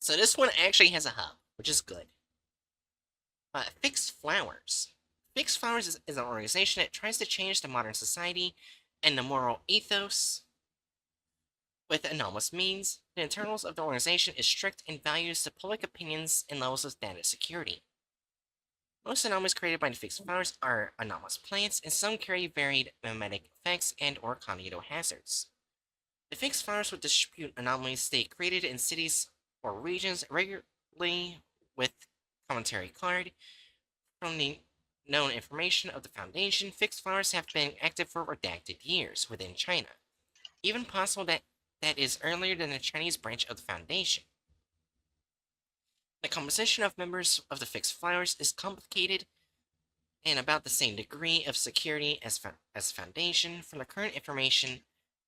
So this one actually has a hub, which is good. Fixed Flowers. Fixed Flowers is an organization that tries to change the modern society and the moral ethos with anomalous means. The internals of the organization is strict and values the public opinions and levels of data security. Most anomalies created by the Fixed Flowers are anomalous plants, and some carry varied mimetic effects and or cognitive hazards. The Fixed Flowers would distribute anomalies they created in cities or regions regularly with commentary card. From the known information of the Foundation, Fixed Flowers have been active for redacted years within China, even possible that is earlier than the Chinese branch of the Foundation. The composition of members of the Fixed Flowers is complicated and about the same degree of security as Foundation. From the current information,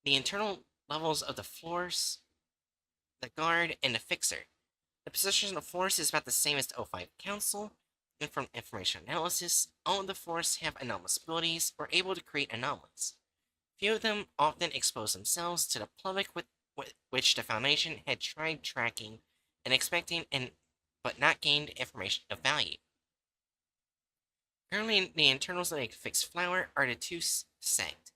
the internal levels of the Force, the Guard, and the Fixer. The position of Force is about the same as the O5 Council, and from information analysis, all of the Force have anomalous abilities or able to create anomalies. Few of them often expose themselves to the public with which the Foundation had tried tracking and expecting but not gained information of value. Currently, the internals of a Fixed Flower are the two sect,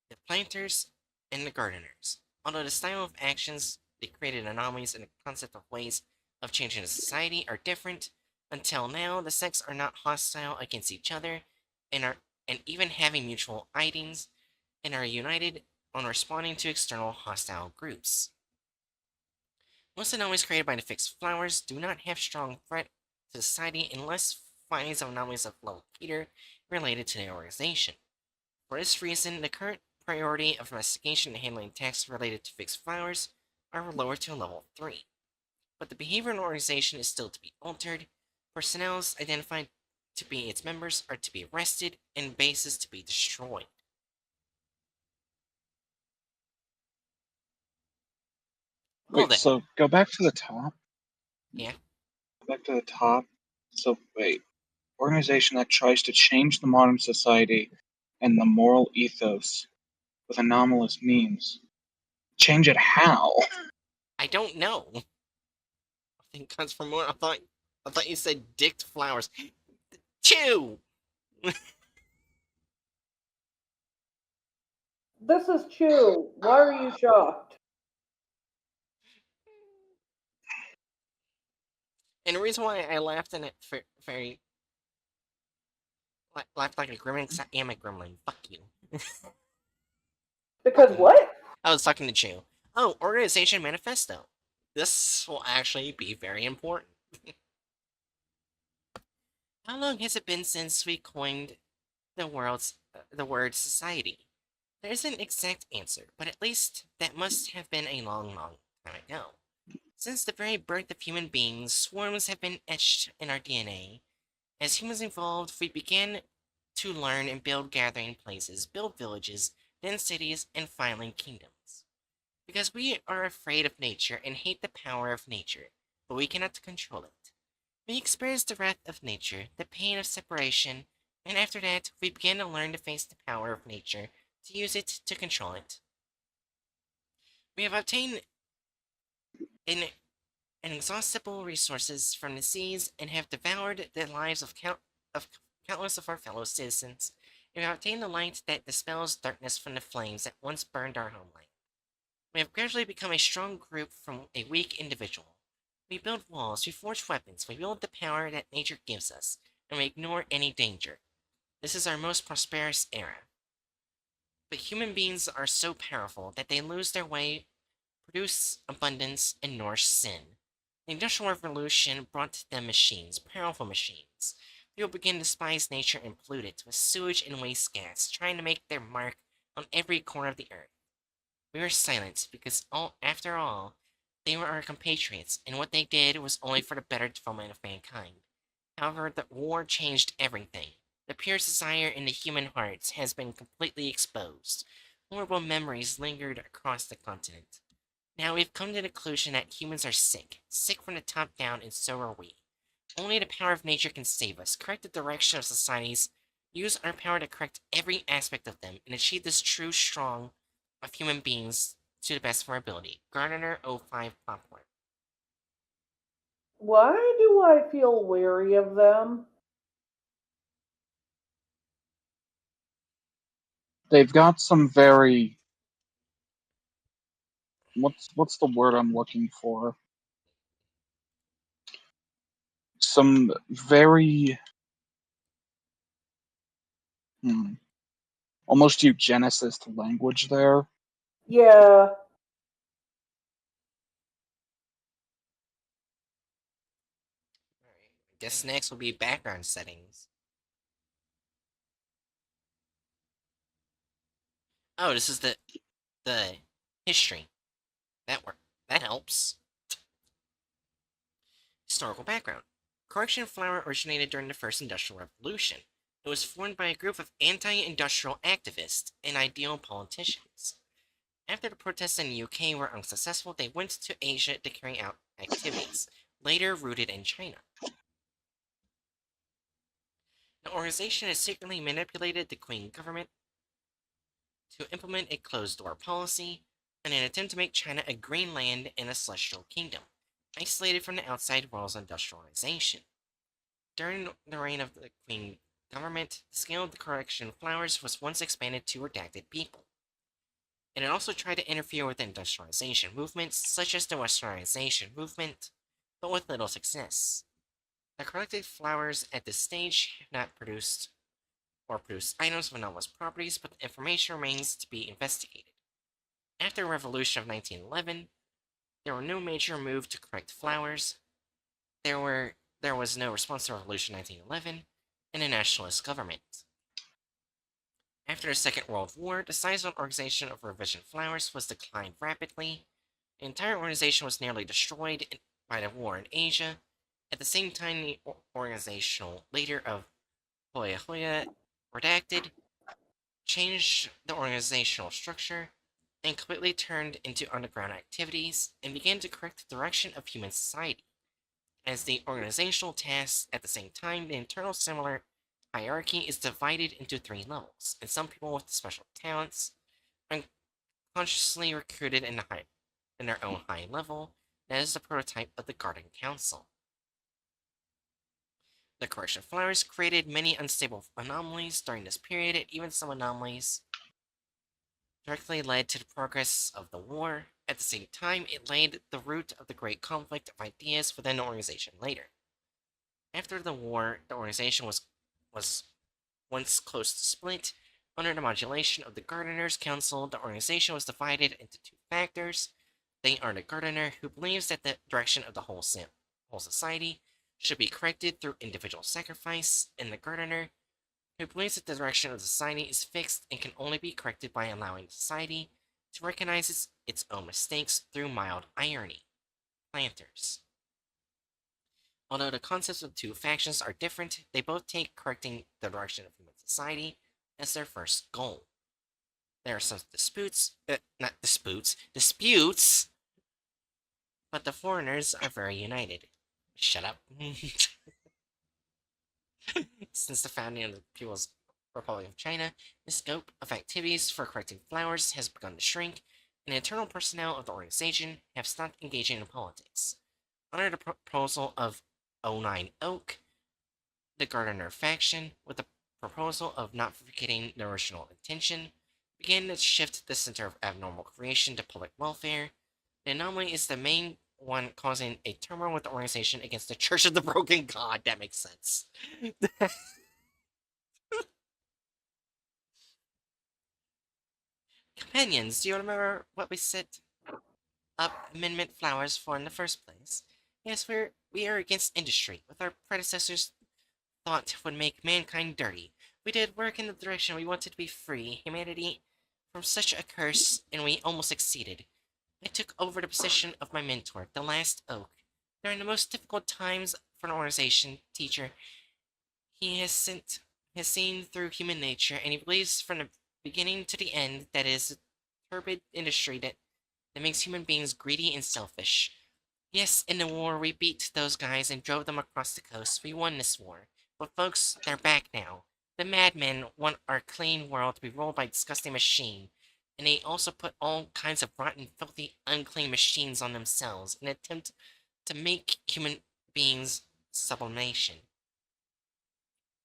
the planters and the gardeners. Although the style of actions they created anomalies and the concept of ways of changing the society are different, until now the sects are not hostile against each other and even having mutual ideals and are united on responding to external hostile groups. Most anomalies created by the Fixed Flowers do not have strong threat to society unless findings of anomalies of level Peter related to the organization. For this reason, the current priority of investigation and handling tasks related to Fixed Flowers are lowered to level 3. But the behavior of the organization is still to be altered. Personnel identified to be its members are to be arrested, and bases to be destroyed. Well Wait, then, so go back to the top. yeah. Go back to the top. So wait, organization that tries to change the modern society and the moral ethos with anomalous means. Change it how? I don't know. I think it comes from more. I thought you said dicked flowers. Chew. This is Chew. Why are you shocked? And the reason why I laughed in it very laughed like a gremlin because I am a gremlin. Fuck you. Because what? I was talking to Chew. Oh, organization manifesto. This will actually be very important. How long has it been since we coined the word society? There isn't an exact answer, but at least that must have been a long, long time ago. Since the very birth of human beings, swarms have been etched in our DNA. As humans evolved, we began to learn and build gathering places, build villages, then cities, and finally kingdoms. Because we are afraid of nature and hate the power of nature, but we cannot control it. We experience the wrath of nature, the pain of separation, and after that, we began to learn to face the power of nature, to use it to control it. We have obtained an inexhaustible resources from the seas and have devoured the lives of countless of our fellow citizens. We have obtained the light that dispels darkness from the flames that once burned our homeland. We have gradually become a strong group from a weak individual. We build walls, we forge weapons, we wield the power that nature gives us, and we ignore any danger. This is our most prosperous era. But human beings are so powerful that they lose their way, produce abundance, and nourish sin. The Industrial Revolution brought them machines, powerful machines. People began to despise nature and pollute it with sewage and waste gas, trying to make their mark on every corner of the earth. We were silent because, after all, they were our compatriots, and what they did was only for the better development of mankind. However, the war changed everything. The pure desire in the human hearts has been completely exposed. Horrible memories lingered across the continent. Now we've come to the conclusion that humans are sick from the top down, and so are we. Only the power of nature can save us, correct the direction of societies, use our power to correct every aspect of them, and achieve this true strong of human beings to the best of our ability. Gardener 05 Popcorn. Why do I feel wary of them? They've got some very what's the word I'm looking for? Some very hmm, almost eugenicist language there. Yeah, Alright. Guess next will be background settings. Oh, this is the history. That helps. Historical background. Correction flour originated during the First Industrial Revolution. It was formed by a group of anti-industrial activists and ideal politicians. After the protests in the UK were unsuccessful, they went to Asia to carry out activities, later rooted in China. The organization has secretly manipulated the Qing government to implement a closed-door policy in an attempt to make China a green land in a celestial kingdom, isolated from the outside world's industrialization. During the reign of the Qing government, the scale of the correction flowers was once expanded to redacted people. It had also tried to interfere with industrialization movements, such as the Westernization movement, but with little success. The collected flowers at this stage have not produced items with anomalous properties, but the information remains to be investigated. After the Revolution of 1911, there were no major move to correct flowers. There was no response to Revolution 1911 and a nationalist government. After the Second World War, the size of the organization of revision flowers was declined rapidly. The entire organization was nearly destroyed by the war in Asia. At the same time, the organizational leader of Hoya Hoya redacted, changed the organizational structure, and completely turned into underground activities and began to correct the direction of human society. As the organizational tasks, at the same time, the internal similar hierarchy is divided into three levels, and some people with special talents are unconsciously recruited in their own high level. That is the prototype of the Garden Council. The correction of flowers created many unstable anomalies during this period, and even some anomalies directly led to the progress of the war. At the same time, it laid the root of the great conflict of ideas within the organization later. After the war, the organization was once close to split. Under the modulation of the Gardeners' Council, the organization was divided into two factors. They are the Gardener, who believes that the direction of the whole society should be corrected through individual sacrifice, and the Gardener, who believes that the direction of the society is fixed and can only be corrected by allowing the society to recognize its own mistakes through mild irony. Planters. Although the concepts of the two factions are different, they both take correcting the direction of human society as their first goal. There are some disputes, but the foreigners are very united. Shut up. Since the founding of the People's Republic of China, the scope of activities for correcting flowers has begun to shrink, and the internal personnel of the organization have stopped engaging in politics. Under the proposal of 09 Oak, the Gardener faction, with the proposal of not forgetting the original intention, began to shift the center of abnormal creation to public welfare. The anomaly is the main one causing a turmoil with the organization against the Church of the Broken God. That makes sense. Companions, do you remember what we set up Amendment Flowers for in the first place? Yes, we are against industry, with our predecessors thought would make mankind dirty. We did work in the direction we wanted to be free humanity from such a curse, and we almost succeeded. I took over the position of my mentor, the last oak. During the most difficult times for an organization teacher, he has seen through human nature, and he believes from the beginning to the end that it is a turbid industry that makes human beings greedy and selfish. Yes, in the war, we beat those guys and drove them across the coast. We won this war. But folks, they're back now. The madmen want our clean world to be ruled by a disgusting machine. And they also put all kinds of rotten, filthy, unclean machines on themselves in an attempt to make beings' sublimation.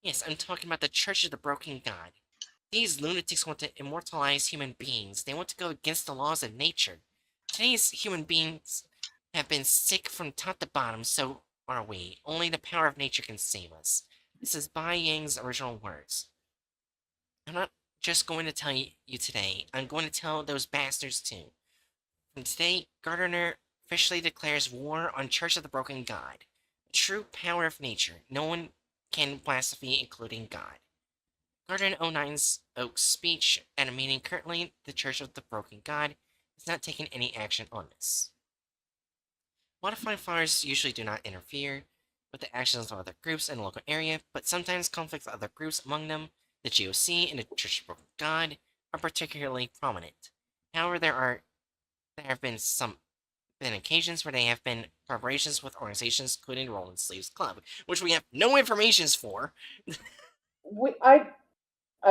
Yes, I'm talking about the Church of the Broken God. These lunatics want to immortalize human beings. They want to go against the laws of nature. Today's human beings have been sick from top to bottom, so are we. Only the power of nature can save us. This is Bai Yang's original words. I'm not just going to tell you today, I'm going to tell those bastards too. From today, Gardner officially declares war on Church of the Broken God. The true power of nature. No one can blaspheme, including God. Gardner 09's Oak's speech at a meeting currently, the Church of the Broken God is not taking any action on this. Modified flowers usually do not interfere with the actions of other groups in the local area, but sometimes conflicts with other groups among them, the GOC and the Church of the Broken God, are particularly prominent. However, there have been occasions where they have been collaborations with organizations, including the Rolling Sleeves Club, which we have no information for. I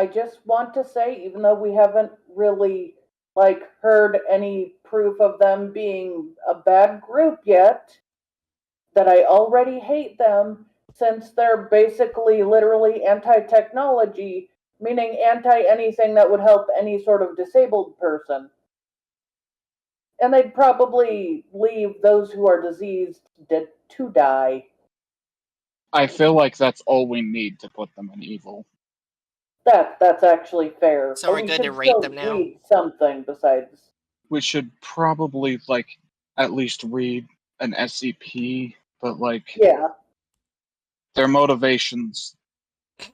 just want to say, even though we haven't really heard any proof of them being a bad group yet, that I already hate them since they're basically literally anti-technology, meaning anti anything that would help any sort of disabled person. And they'd probably leave those who are diseased to die. I feel like that's all we need to put them in evil. That's actually fair. So But we're we good to should rate still them now? read something besides. We should probably at least read an SCP, but Yeah. their motivations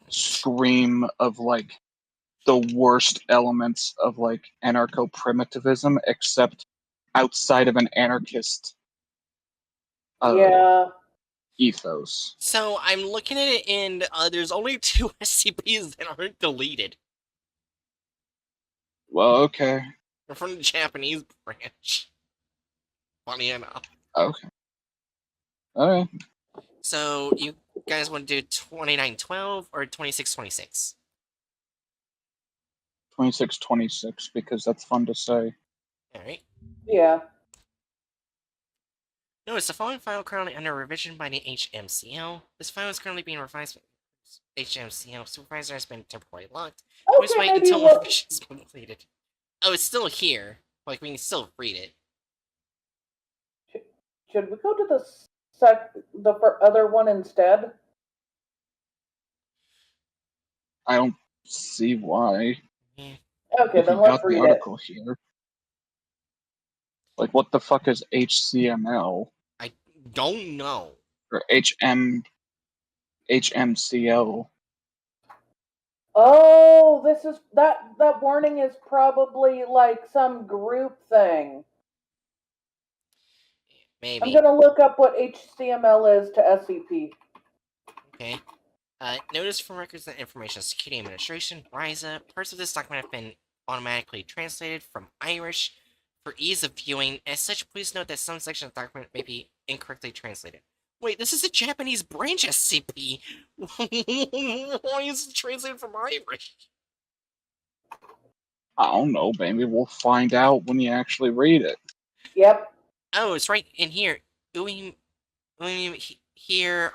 scream of the worst elements of anarcho-primitivism, except outside of an anarchist Yeah. ethos. So I'm looking at it, and there's only 2 SCPs that aren't deleted. Well, okay. They're from the Japanese branch. Funny enough. Okay. Alright. So you guys want to do 2912 or 2626? 2626, because that's fun to say. Alright. Yeah. Notice the following file currently under revision by the HMCL. This file is currently being revised by HMCL supervisor has been temporarily locked. Please Okay, wait maybe until we'll. revision is completed. Oh, it's still here. Like, we can still read it. Should we go to the other one instead? I don't see why. Yeah. Okay, If you then let's got the read it. article here. What the fuck is HCML? I don't know. Or HMCL? Oh, this is that warning is probably some group thing. Maybe. I'm gonna look up what HCML is to SCP. Okay. Notice from Records and Information Security Administration, RISA, parts of this document have been automatically translated from Irish for ease of viewing. As such, please note that some sections of the document may be incorrectly translated. Wait, this is a Japanese branch SCP! Why is it translated from Irish? I don't know, maybe we'll find out when you actually read it. Yep. Oh, it's right in here. Here.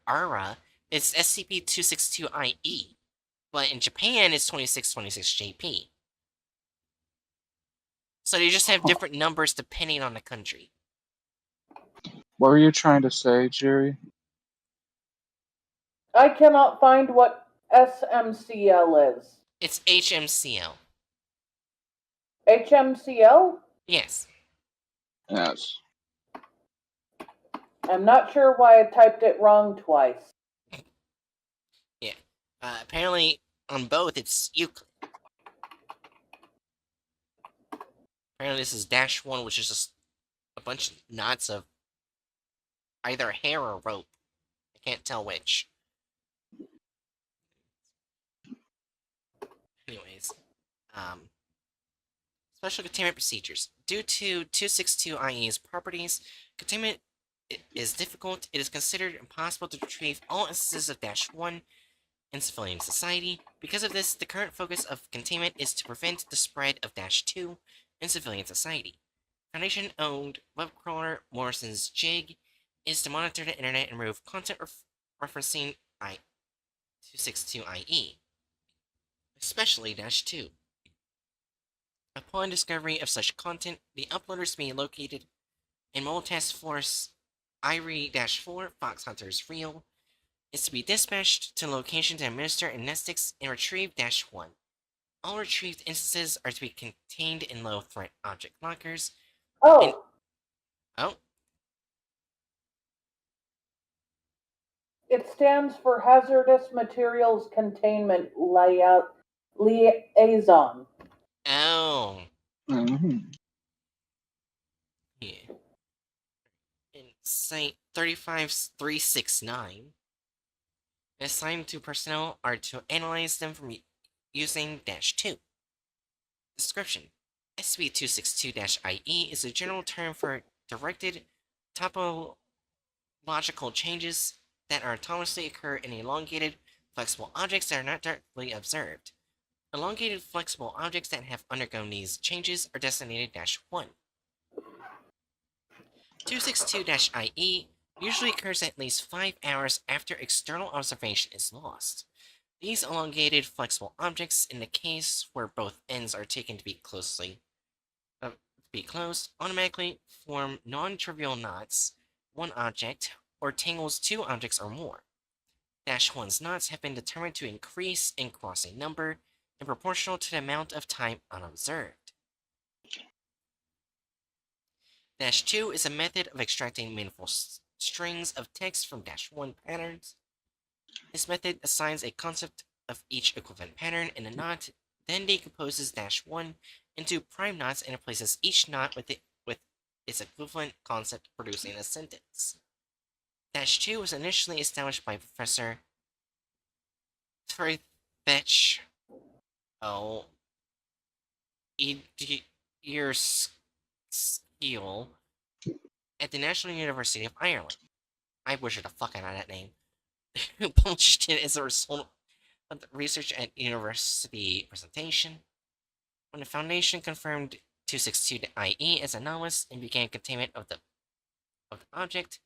Ara, it's SCP-262-IE, but in Japan it's 2626-JP. So they just have different numbers depending on the country. What were you trying to say, Jerry? I cannot find what SMCL is. It's HMCL. HMCL? Yes. Yes. I'm not sure why I typed it wrong twice. Yeah. Apparently, on both, it's Euclid. Apparently, this is -1, which is just a bunch of knots of either hair or rope. I can't tell which. Anyways, special containment procedures. Due to 262-IE's properties, containment is difficult. It is considered impossible to retrieve all instances of -1 in civilian society. Because of this, the current focus of containment is to prevent the spread of -2 in civilian society. Foundation-owned web crawler Morrison's Jig is to monitor the internet and remove content referencing I-262-IE, especially -2. Upon discovery of such content, the uploaders being located in Mole Task Force IRE-4 Fox Hunters Real is to be dispatched to location to administer amnestics and retrieve -1. All retrieved instances are to be contained in low-threat object lockers. And Oh, oh, it stands for Hazardous Materials Containment Layout Liaison. oh, Mhm. yeah. In Site 35369, assigned to personnel are to analyze them from using -2. Description: SCP-262-IE is a general term for directed topological changes that autonomously occur in elongated, flexible objects that are not directly observed. Elongated, flexible objects that have undergone these changes are designated -1. 262-IE usually occurs at least 5 hours after external observation is lost. These elongated, flexible objects, in the case where both ends are taken to be closed, automatically form non-trivial knots, one object, or tangles two objects or more. -1's knots have been determined to increase in crossing number and proportional to the amount of time unobserved. -2 is a method of extracting meaningful strings of text from -1 patterns. This method assigns a concept of each equivalent pattern in a knot, then decomposes -1 into prime knots and replaces each knot with its equivalent concept, producing a sentence. -2 was initially established by Professor Trithech O. Earskill at the National University of Ireland. I butchered the fuck out of that name. Who published it as a result of the research at university presentation. When the Foundation confirmed 262-IE as anomalous and began containment of the object,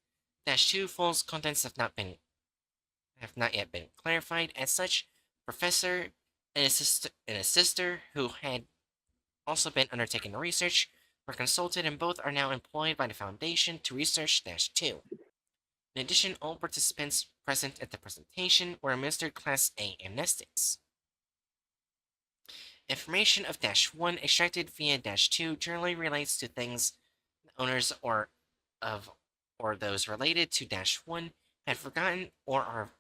-2 false contents have not yet been clarified. As such, Professor and a sister who had also been undertaking the research were consulted, and both are now employed by the Foundation to research -2. In addition, all participants present at the presentation were administered Class A amnestics. Information of -1 extracted via -2 generally relates to things the owners or those related to -1 had forgotten or are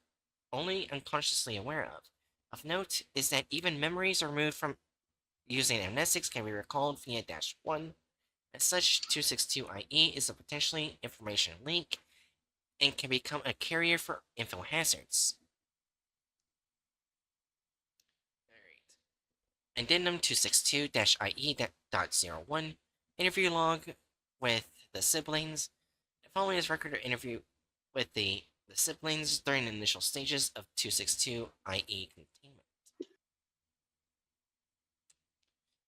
only unconsciously aware of. Of note is that even memories removed from using amnestics can be recalled via -1. As such, 262-IE is a potentially information link and can become a carrier for info hazards. Alright. Addendum 262-IE.01 Interview log with the siblings. The following is record of interview with the siblings during the initial stages of 262-IE containment.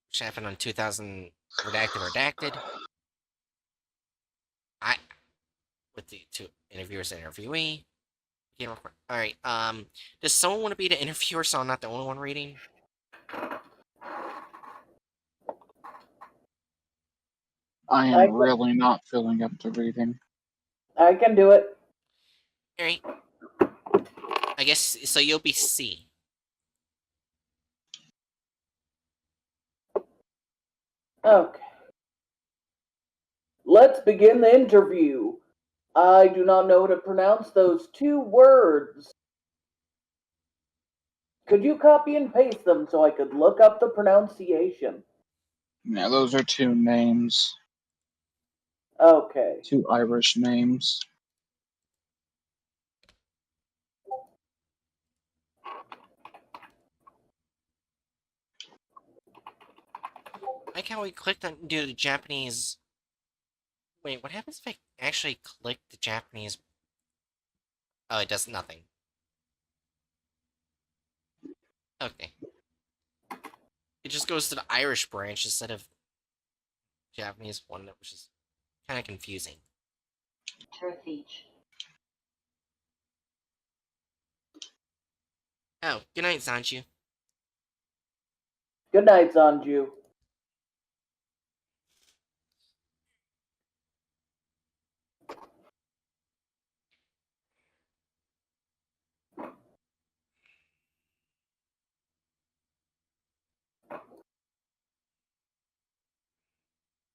Which happened on 2000 redacted. With the two interviewers and interviewee. Alright, does someone want to be the interviewer so I'm not the only one reading? I I am can, really not feeling up to reading. I can do it. Alright. I guess, so you'll be C. Okay. Let's begin the interview. I do not know how to pronounce those two words. Could you copy and paste them so I could look up the pronunciation? Yeah, those are two names. Okay. Two Irish names. I like how we clicked on do the Japanese. Wait, what happens if I actually click the Japanese? Oh, it does nothing. Okay. It just goes to the Irish branch instead of Japanese one, which is kind of confusing. Truth each. Oh, good night, Sanju. Good night, Zanju.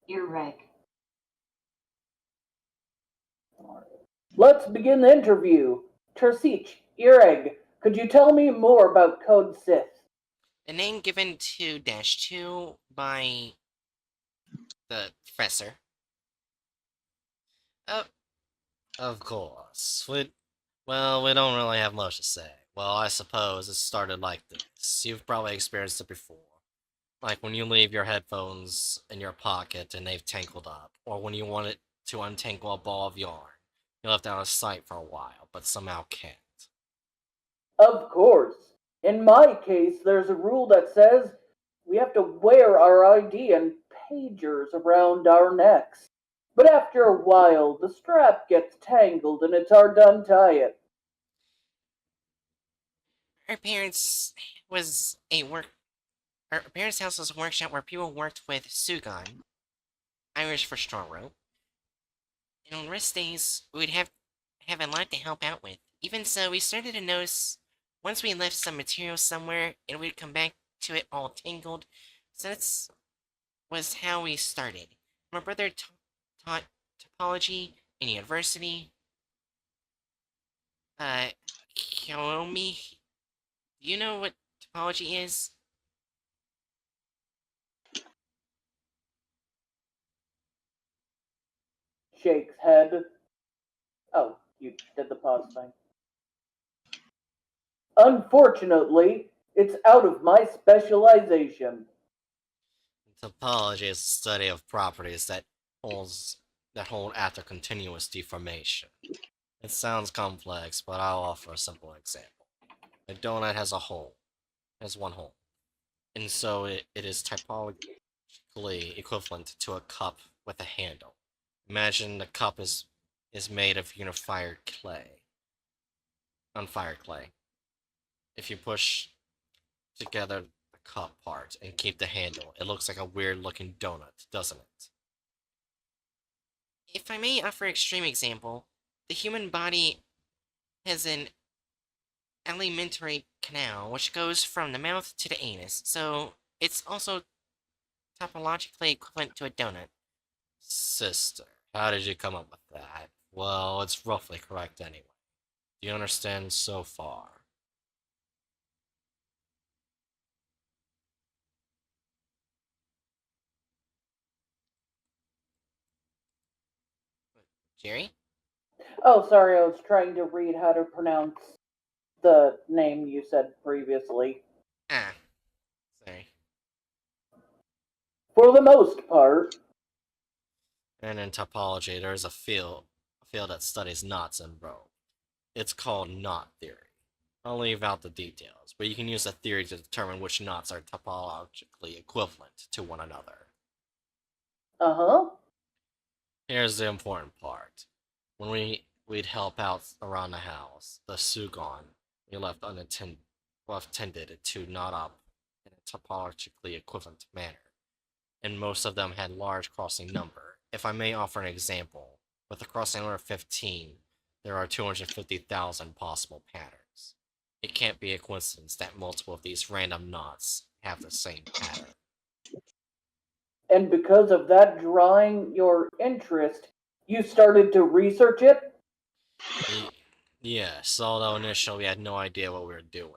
Earreg. Let's begin the interview. Tersich, Ireg, could you tell me more about Code Sith? A name given to Dash 2 by the professor. Oh, of course. Well, we don't really have much to say. Well, I suppose it started like this. You've probably experienced it before. Like when you leave your headphones in your pocket and they've tangled up, or when you wanted to untangle a ball of yarn. You left out of sight for a while, but somehow can't. Of course. In my case, there's a rule that says we have to wear our ID and pagers around our necks. But after a while, the strap gets tangled and it's hard to untie it. Our parents was a work. Our parents' house was a workshop where people worked with sugan, Irish for straw rope. And on rest days, we would have a lot to help out with. Even so, we started to notice once we left some material somewhere, and we'd come back to it all tangled. So that's was how we started. My brother taught topology in university. Kiyomi, do you know what topology is? Shakes head. Oh, you did the pause thing. Unfortunately, it's out of my specialization. Topology is the study of properties that hold after continuous deformation. It sounds complex, but I'll offer a simple example. A donut has one hole, and so it is typologically equivalent to a cup with a handle. Imagine the cup is made of unfired clay. If you push together the cup part and keep the handle, it looks like a weird looking donut, doesn't it? If I may offer an extreme example, the human body has an alimentary canal which goes from the mouth to the anus, so it's also topologically equivalent to a donut. Sister, how did you come up with that? Well, it's roughly correct anyway. Do you understand so far? Jerry? Oh, sorry, I was trying to read how to pronounce the name you said previously. Ah, sorry. For the most part. And in topology, there's a field that studies knots in row. It's called knot theory. I'll leave out the details, but you can use a theory to determine which knots are topologically equivalent to one another. Uh-huh. Here's the important part. When we'd help out around the house, the sugon we left tended to knot up in a topologically equivalent manner, and most of them had large crossing number. If I may offer an example, with the crossing number 15, there are 250,000 possible patterns. It can't be a coincidence that multiple of these random knots have the same pattern. And because of that drawing your interest, you started to research it? Yes, although initially we had no idea what we were doing.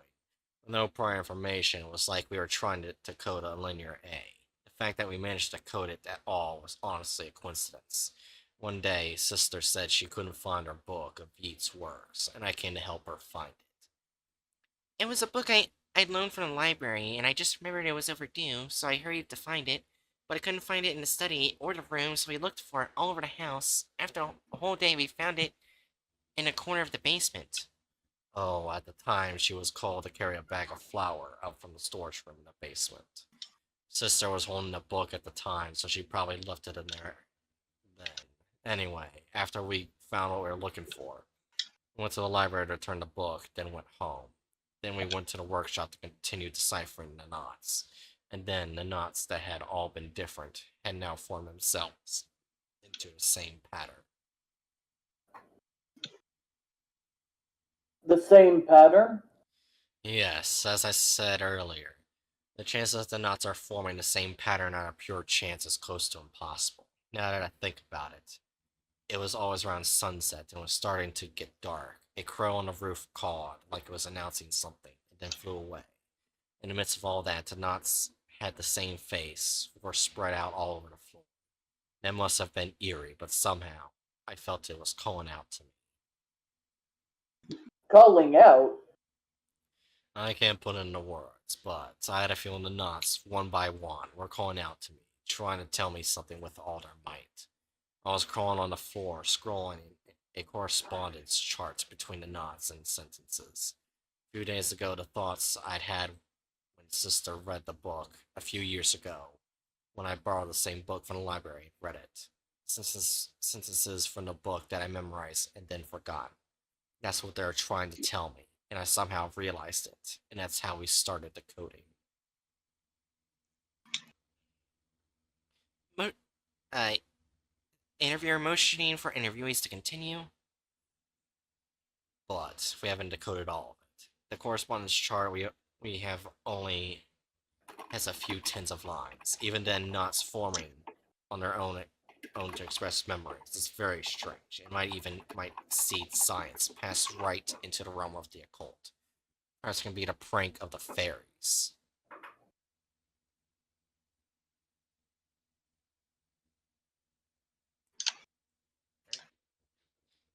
No prior information, it was like we were trying to code a linear A. The fact that we managed to code it at all was honestly a coincidence. One day, Sister said she couldn't find her book of Yeats' works, and I came to help her find it. It was a book I'd loaned from the library, and I just remembered it was overdue, so I hurried to find it, but I couldn't find it in the study or the room, so we looked for it all over the house. After a whole day, we found it in a corner of the basement. Oh, at the time, she was called to carry a bag of flour out from the storage room in the basement. Sister was holding the book at the time, so she probably left it in there then. Anyway, after we found what we were looking for, we went to the library to return the book, then went home. Then we went to the workshop to continue deciphering the knots. And then the knots that had all been different had now formed themselves into the same pattern. The same pattern? Yes, as I said earlier, the chances that the knots are forming the same pattern out of pure chance is close to impossible. Now that I think about it, it was always around sunset and was starting to get dark. A crow on the roof cawed like it was announcing something, and then flew away. In the midst of all that, the knots had the same face, were spread out all over the floor. That must have been eerie, but somehow I felt it was calling out to me. Calling out? I can't put it into words, but I had a feeling the knots, one by one, were calling out to me, trying to tell me something with all their might. I was crawling on the floor, scrolling a correspondence chart between the knots and sentences. A few days ago, the thoughts I'd had when Sister read the book, a few years ago, when I borrowed the same book from the library and read it. Sentences from the book that I memorized and then forgot. That's what they're trying to tell me, and I somehow realized it, and that's how we started the coding. Mo- Interviewer motioning for interviewees to continue. But we haven't decoded all of it. The correspondence chart we have only has a few tens of lines. Even then, knots forming on their own to express memories. It's very strange. It might exceed science, pass right into the realm of the occult. Or it's gonna be the prank of the fairies.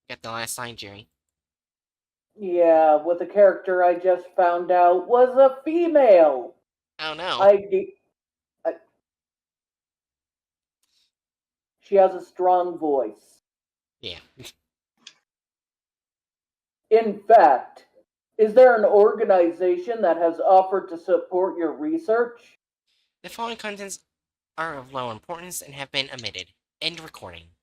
Get the last line, Jerry. Yeah, with the character I just found out was a female. Oh no. She has a strong voice. Yeah. In fact, is there an organization that has offered to support your research? The following contents are of low importance and have been omitted. End recording.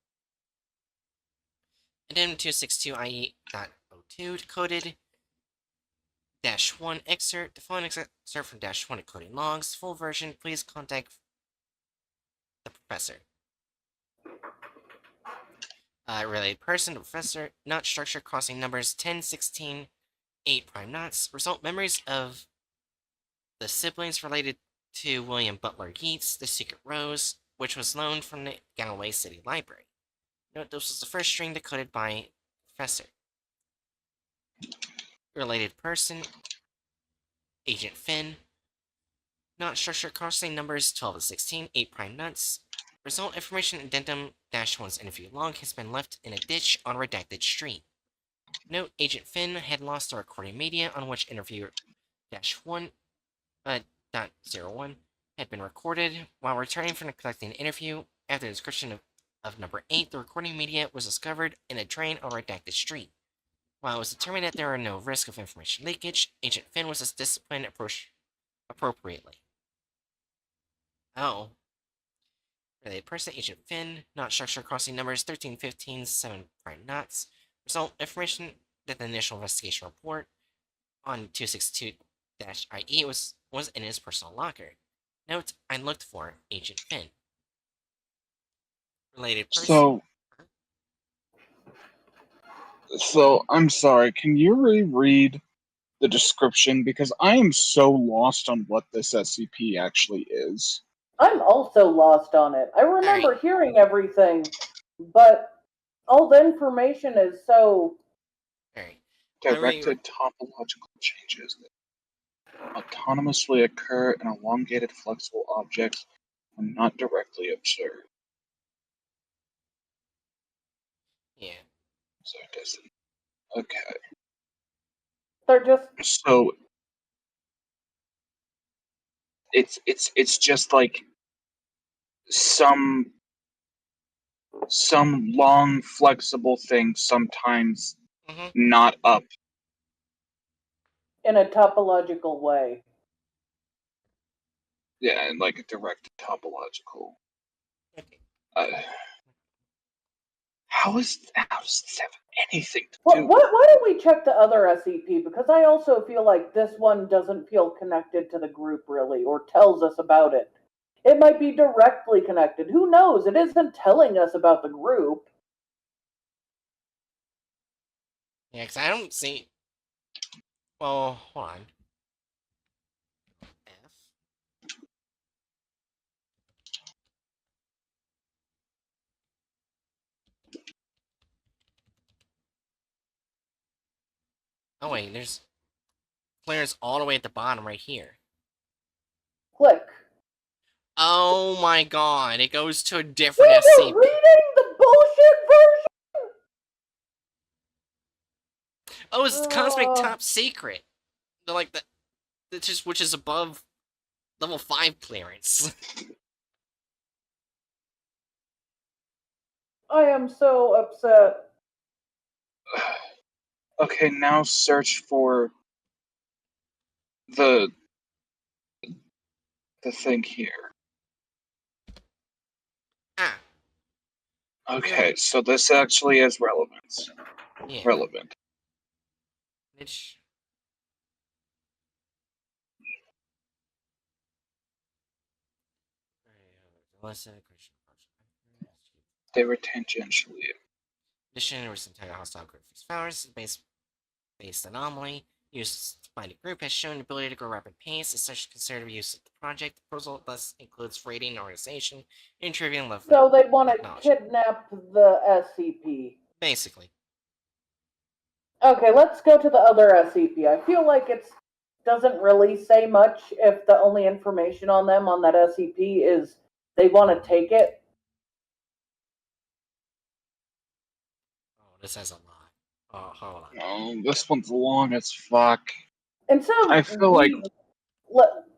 Addendum 262IE.02 decoded -1 excerpt. The following excerpt from -1 decoding logs. Full version, please contact the professor. Related person, the professor. Knot structure crossing numbers 10, 16, 8 prime knots. Result memories of the siblings related to William Butler Yeats, The Secret Rose, which was loaned from the Galway City Library. Note this was the first string decoded by Professor. Related person, Agent Finn. Knot structure crossing numbers 12 to 16, 8 prime nuts. Result information addendum -1's interview log has been left in a ditch on redacted street. Note Agent Finn had lost the recording media on which interview -1 .01 had been recorded. While returning from conducting the interview, after the description of number 8, the recording media was discovered in a drain on redacted street. While it was determined that there were no risk of information leakage, Agent Finn was disciplined appropriately. Oh. Related person, Agent Finn. Knot structure crossing numbers 13, 15, 7 prime knots. Result information that the initial investigation report on 262-IE was in his personal locker. Note, I looked for Agent Finn. Related person. So I'm sorry, can you reread the description? Because I am so lost on what this SCP actually is. I'm also lost on it. I remember Alright. hearing everything, but all the information is so... Alright. Directed topological changes that autonomously occur in elongated flexible objects when not directly observed. Yeah. So it doesn't. Okay. They're just... So it's just like some long flexible thing, sometimes not up. in a topological way. Yeah, and like a direct topological. Okay. How does this have anything to do? Why don't we check the other SCP? Because I also feel like this one doesn't feel connected to the group really, or tells us about it. It might be directly connected. Who knows? It isn't telling us about the group. Yeah, because I don't see. Well, hold on. F. Oh wait, there's players all the way at the bottom right here. Click. Oh my god, it goes to a We different were SCP. reading the bullshit version. Oh, it's the Cosmic Top Secret. The, like the just which is above level 5 clearance. I am so upset. Okay, now search for the thing here. Ah, Okay, so this actually is relevance. yeah. Relevant. Which They were tangentially. Addition was entire hostile group fixed powers based anomaly used by the group has shown the ability to grow rapid pace. As such, considered use of the project. The proposal thus includes raiding an organization, interviewing level. So they want to technology. kidnap the SCP. Basically. Okay, let's go to the other SCP. I feel like it doesn't really say much if the only information on them on that SCP is they want to take it. Oh, this has a lot. Oh, hold on. Oh, this one's long as fuck. Instead of I feel like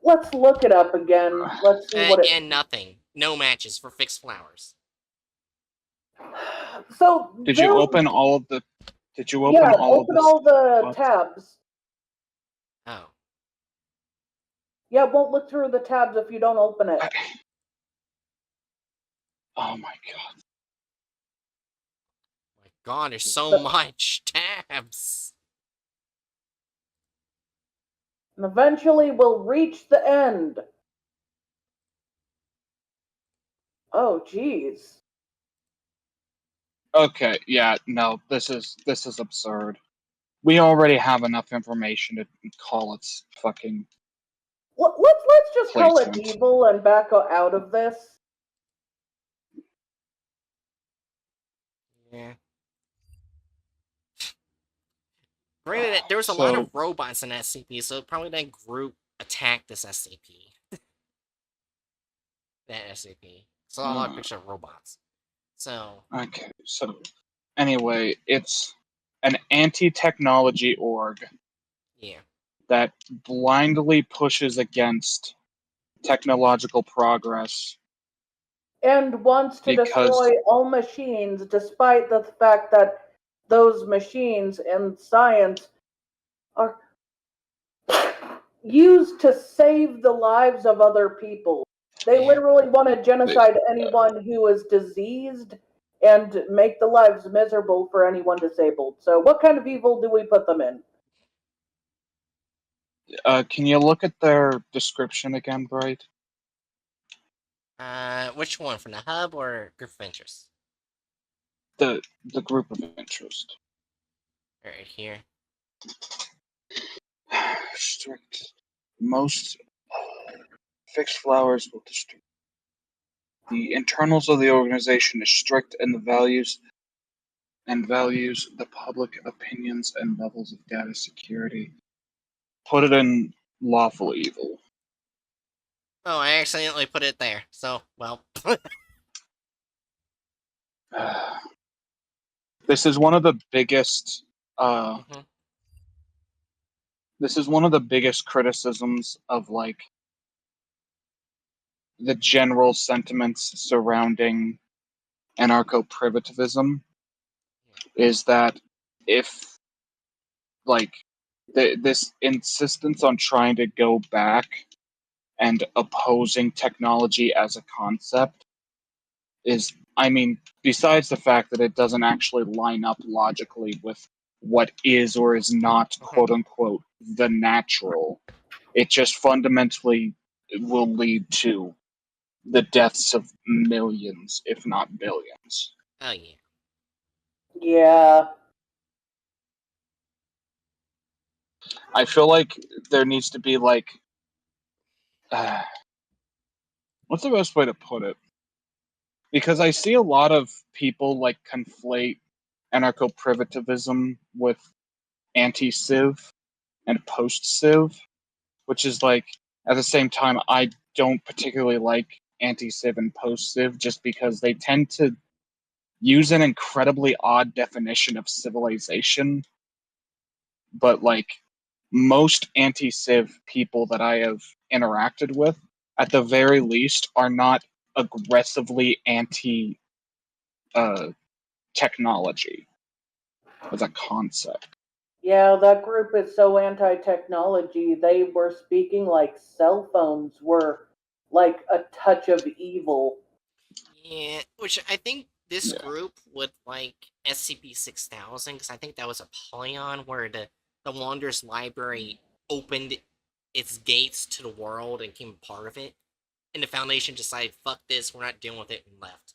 let's look it up again. Let's see what it. And nothing. No matches for fixed flowers. So did you open all of the? Did you open yeah, all open of all the spots? tabs. Oh. Yeah, it won't look through the tabs if you don't open it. Oh my god. My god, there's so much tabs. And eventually we'll reach the end. Oh, geez. Okay, yeah, no, this is absurd. We already have enough information to call it fucking. Let's just call it Placement. evil and back out of this. Yeah. Granted, there was a lot of robots in SCP, so probably that group attacked this SCP. That SCP. So a lot of picture of robots. So. Okay, so anyway, it's an anti-technology org. Yeah. That blindly pushes against technological progress. And wants to destroy all machines, despite the fact that those machines and science are used to save the lives of other people. They literally want to genocide anyone who is diseased and make the lives miserable for anyone disabled. So what kind of evil do we put them in? Can you look at their description again, Bright? Which one? From the hub or group of interest? The group of interest. Right here. Strict. Most fixed flowers will destroy. The internals of the organization is strict, and the values the public opinions and levels of data security. Put it in lawful evil. Oh, I accidentally put it there. So, well. This is one of the biggest. This is one of the biggest criticisms of like the general sentiments surrounding anarcho-primitivism. Is that if like this insistence on trying to go back and opposing technology as a concept is, I mean, besides the fact that it doesn't actually line up logically with what is or is not, quote unquote, the natural, it just fundamentally will lead to the deaths of millions, if not billions. Oh yeah. Yeah. I feel like there needs to be like, what's the best way to put it? Because I see a lot of people like conflate anarcho-primitivism with anti-civ and post-civ, which is like, at the same time, I don't particularly like anti-civ and post-civ just because they tend to use an incredibly odd definition of civilization. But like most anti-civ people that I have interacted with, at the very least, are not aggressively anti technology as a concept. Yeah, that group is so anti-technology. They were speaking like cell phones were like a touch of evil. Yeah, which I think this Yeah. group would like SCP-6000, because I think that was a Polygon where the Wanderer's Library opened its gates to the world and became a part of it, and the Foundation decided, fuck this, we're not dealing with it, and left.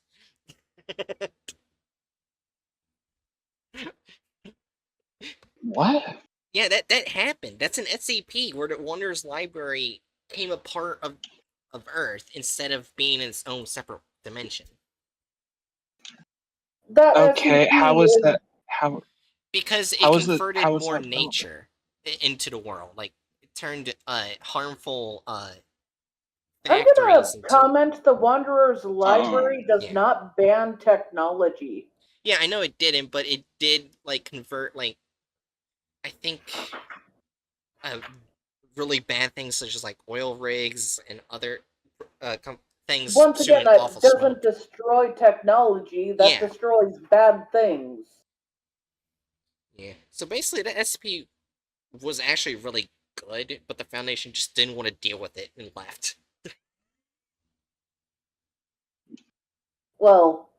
What? Yeah, that happened. That's an SCP where the Wanderer's Library became a part of Earth instead of being in its own separate dimension. That Okay, SCP how is is that? How Because it how is it? converted How is more that relevant? nature into the world. Like, it turned harmful I'm gonna factories into. comment the Wanderer's Oh, Library does Yeah. not ban technology. Yeah, I know it didn't, but it did, like, convert, like, I think, uh, really bad things such as, like, oil rigs and other things Once again, spewing that awful doesn't smoke. destroy technology, that Yeah, destroys bad things. yeah. So basically, the SCP was actually really good, but the Foundation just didn't want to deal with it and left. Well,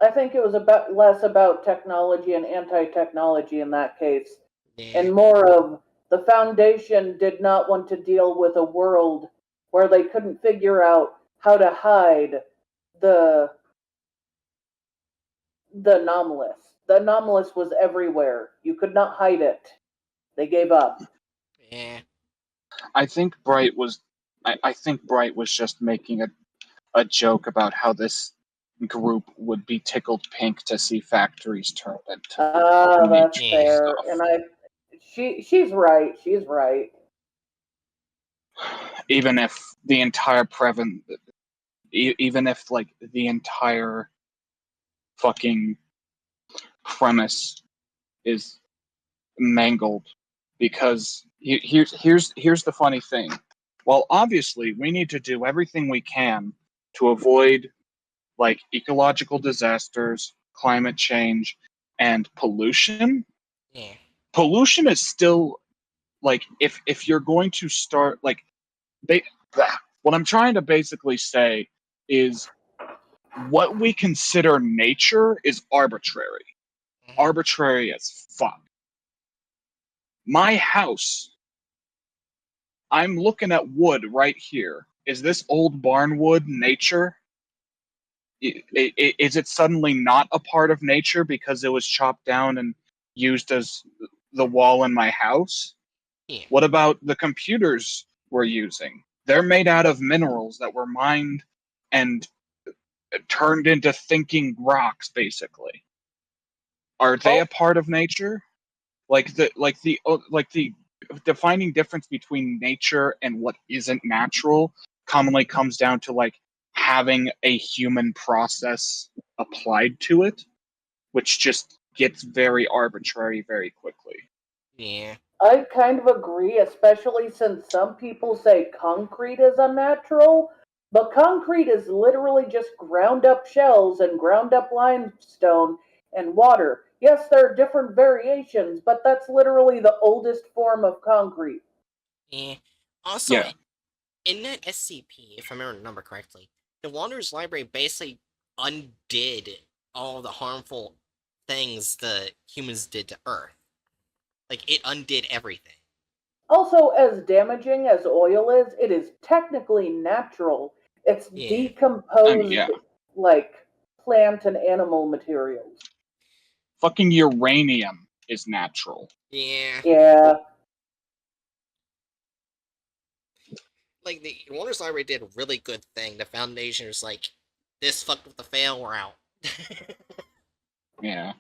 I think it was about less about technology and anti-technology in that case, Yeah, and more of the Foundation did not want to deal with a world where they couldn't figure out how to hide the the anomalous. The anomalous was everywhere. You could not hide it. They gave up. yeah. I think Bright was. I think Bright was just making a joke about how this group would be tickled pink to see factories turned into Ah, that's nature Yeah. fair. stuff. And she's right. She's right. Even if the entire even if like the entire fucking premise is mangled, because here's the funny thing. Well, obviously, we need to do everything we can to avoid like ecological disasters, climate change, and pollution. Yeah. Pollution is still like if you're going to start like they what I'm trying to basically say is what we consider nature is arbitrary. Mhm. Arbitrary as fuck. My house, I'm looking at wood right here. Is this old barnwood nature? Is it suddenly not a part of nature because it was chopped down and used as the wall in my house? Yeah. What about the computers we're using? They're made out of minerals that were mined and turned into thinking rocks, basically. Are they Oh, a part of nature? Like the defining difference between nature and what isn't natural commonly comes down to like having a human process applied to it, which just gets very arbitrary very quickly. Yeah. I kind of agree, especially since some people say concrete is unnatural, but concrete is literally just ground up shells and ground up limestone and water. Yes, there are different variations, but that's literally the oldest form of concrete. Yeah. Also, Yeah, in that SCP, if I remember the number correctly, the Wanderer's Library basically undid all the harmful things the humans did to Earth. Like, it undid everything. Also, as damaging as oil is, it is technically natural. It's Yeah. decomposed yeah. like plant and animal materials. Fucking uranium is natural. Yeah. Yeah. Like, the Wanderer's Library did a really good thing. The Foundation was like, this fucked with the fail, we're out. Yeah.